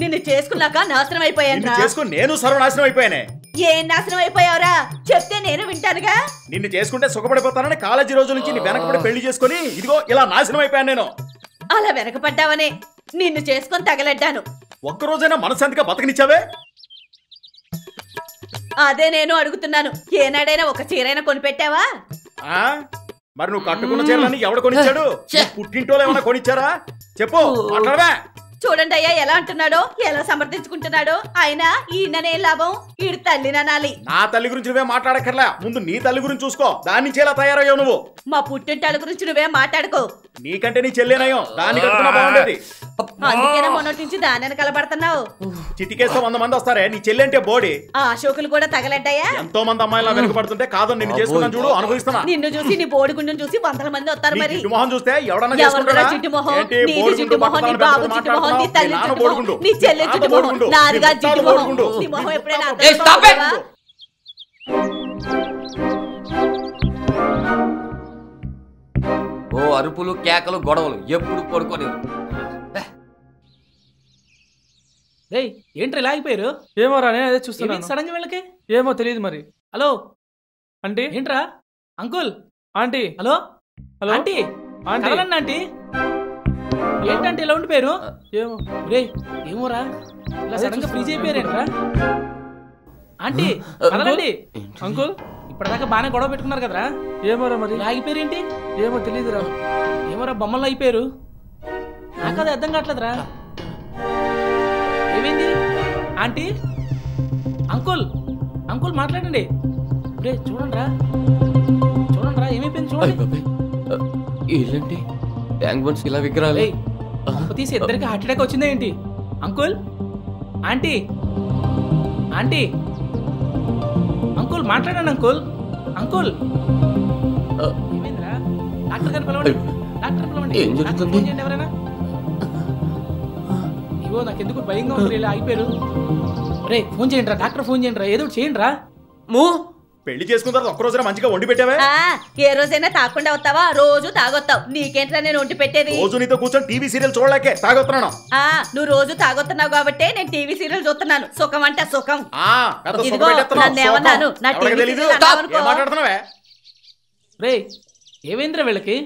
నిన్ను చేసుకున్నాక నాశనం అయిపోయాను. చేసుకుని నేను సర్వనాశనం అయిపోయానే. ఏం నాశనం అయిపోయావురా? చెప్తే నేను వింటానుగా. నిన్ను చేసుకుంటే సుఖపడిపోతానని కాలేజీ రోజుల నుంచి నీ వెనకబడి పెళ్లి చేసుకుని ఇదిగో ఇలా నాశనం అయిపోయాను నేను. అలా వెనకపడ్డావనే నిన్ను చేసుకొని తగలడ్డాను. ఒక్కరోజైనా మనశాంతిగా బతకనిచ్చావే? అదే నేను అడుగుతున్నాను. ఏనాడైనా ఒక చీరైనా కొనిపెట్టావా? మరి నువ్వు కట్టుకున్న చీరలని ఎవడు కొనిచ్చాడు? పుట్టింటోళ్ళు ఏమైనా కొనిచ్చారా? చెప్పు, మాట్లాడవే. చూడండి అయ్యా ఎలా అంటున్నాడో, ఎలా సమర్థించుకుంటున్నాడో. అయినా ఈయననే లాభం, ఈడు తల్లిని అనాలి. నా తల్లి గురించి నువ్వే మాట్లాడక్కర్లా, ముందు నీ తల్లి గురించి చూసుకో. దాని నుంచి ఎలా తయారయ్యావు నువ్వు? మా పుట్టింటాళ్ళ గురించి నువ్వే మాట్లాడుకో. నీకంటే నీ చెల్లేనయం, దాన్ని కట్టుకున్నా బాగుండేది. అందుకేనా మొన్నటి నుంచి దాని వెనకాల పడుతున్నావు? చిటికేస్తే 100 మంది వస్తారే, నీ చెల్లి అంటే బోడి. ఆ అశోకులు కూడా తగలడ్డాయా? ఎంతో మంది అమ్మాయిలా వెనుకబడుతుంటే కాదు నిన్ను చేసుకున్నాను చూడు, అనుభవిస్తున్నా. నిన్ను చూసి నీ బోడి గుండెను చూసి 100 మంది వస్తారు. మరి మొహం చూస్తే ఎవడన్నా చిట్టు మొహం, నీది చిట్టు మొహం, నీ బాబు చిట్టు మొహం, నీ తల్లి చిట్టు మొహం, నీ చెల్లె చిట్టు మొహం, నాదిగా చిట్టు మొహం. నీ మొహం ఎప్పుడైనా ఓ అరుపులు కేకలు గొడవలు ఎప్పుడు పడుకోలేదు. ఏంట్రా ఇలా అయిపోయారు? ఏమో రా, నేను అదే చూస్తున్నాను. సడన్ గా వీళ్ళకి ఏమో తెలియదు మరి. Hello aunty. ఏంట్రా uncle? Aunty. Hello hello aunty. Aunty. Aunty ఏంటంటే ఇలా ఉండిపోయారు? ఏమో రే ఏమోరా ఇలా సడన్ గా ఫ్రీజ్ అయిపోయారేంట్రా? ఆంటీ కదలండి. అంకుల్ ఇప్పటిదాకా బాగానే గొడవ పెట్టుకున్నారు కదరా, ఏమోరా మరి ఆగిపోయారు ఏంటి? ఏమో తెలియదురా. ఏమోరా బొమ్మల్లో అయిపోయారు. నాకు అది అర్థం కావట్లేదురా. ఏమైంది ఆంటీ? అంకుల్ అంకుల్ మాట్లాడండి. రే చూడండిరా చూడండిరా ఏమైపోయింది చూడండి. ఏంటి బ్యాంక్ బోన్స్ ఇలా విగ్రహాలు? పంప తీసి ఇద్దరికి హార్ట్ అటాక్ వచ్చిందా ఏంటి? అంకుల్ ఆంటీ ఆంటీ అంకుల్ మాట్లాడండి. అంకుల్ అంకుల్ ఏమైందిరా? డాక్టర్ గారు పిలవండి. డాక్టర్ పిలవండి. ఏం జరుగుతుంది? ఎవరైనా ఇగో నాకెందుకు భయంగా ఉంది. ఇలా అయిపోయారు. రే ఫోన్ చేయండి రా, డాక్టర్ ఫోన్ చేయండి రా, ఏదో చేయండి రా. పెళ్లి చేసుకున్న తర్వాత ఒక్క రోజున మంచిగా వండి పెట్టావే? ఏ రోజైనా తాకుండా వస్తావా? రోజు తాగొస్తావు. నీకేంట్రా నేను వండి పెట్టేది? రోజు నీతో కూర్చొని టీవీ సీరియల్ చూడలేకే తాగొస్తున్నాను. నువ్వు రోజు తాగొస్తున్నావు కాబట్టి నేను టీవీ సీరియల్ చూస్తున్నాను. సుఖం అంటే సుఖం. రే ఏవేంద్ర వీళ్ళకి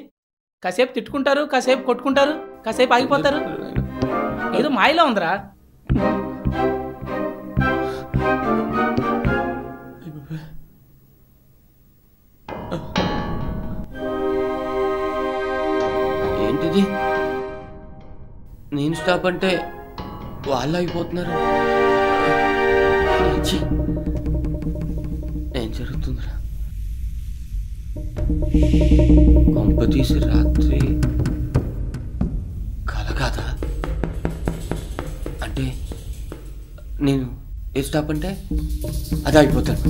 కాసేపు తిట్టుకుంటారు, కాసేపు కొట్టుకుంటారు, కాసేపు ఆగిపోతారు. ఏదో మాయలో ఉందిరా. ఏంటిది? నేను స్టాప్ అంటే వాళ్ళు అయిపోతున్నారు. ఏం జరుగుతుందిరా? కొంప తీసి రాత్రి కల కాదా? అంటే నేను ఏ స్టాప్ అంటే అది అయిపోతాను.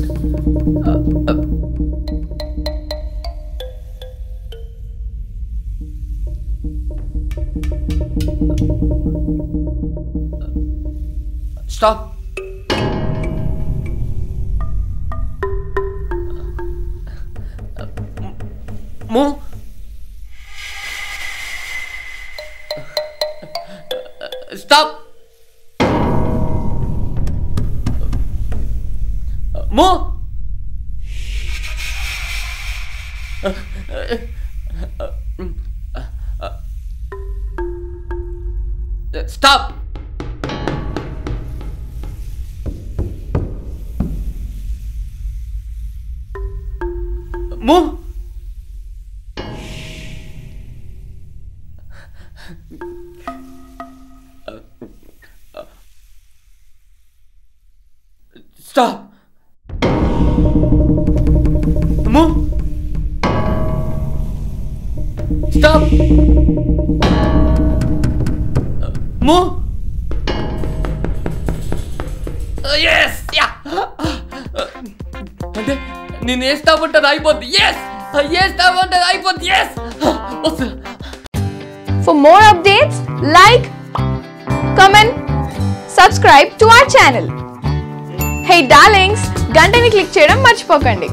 Stop. Move. Stop. Move. Stop. Move. Stop. Move. Stop. Move. Yes. Yeah. అంటే నేను ఏ స్టాప్ ఉంటుంది అయిపోద్ది. Yes. ఏ స్టాప్ ఉంటుంది అయిపోద్ది. Yes. For more updates, like, comment, subscribe to our channel. Hey darlings, గంటని click చేయడం మర్చిపోకండి.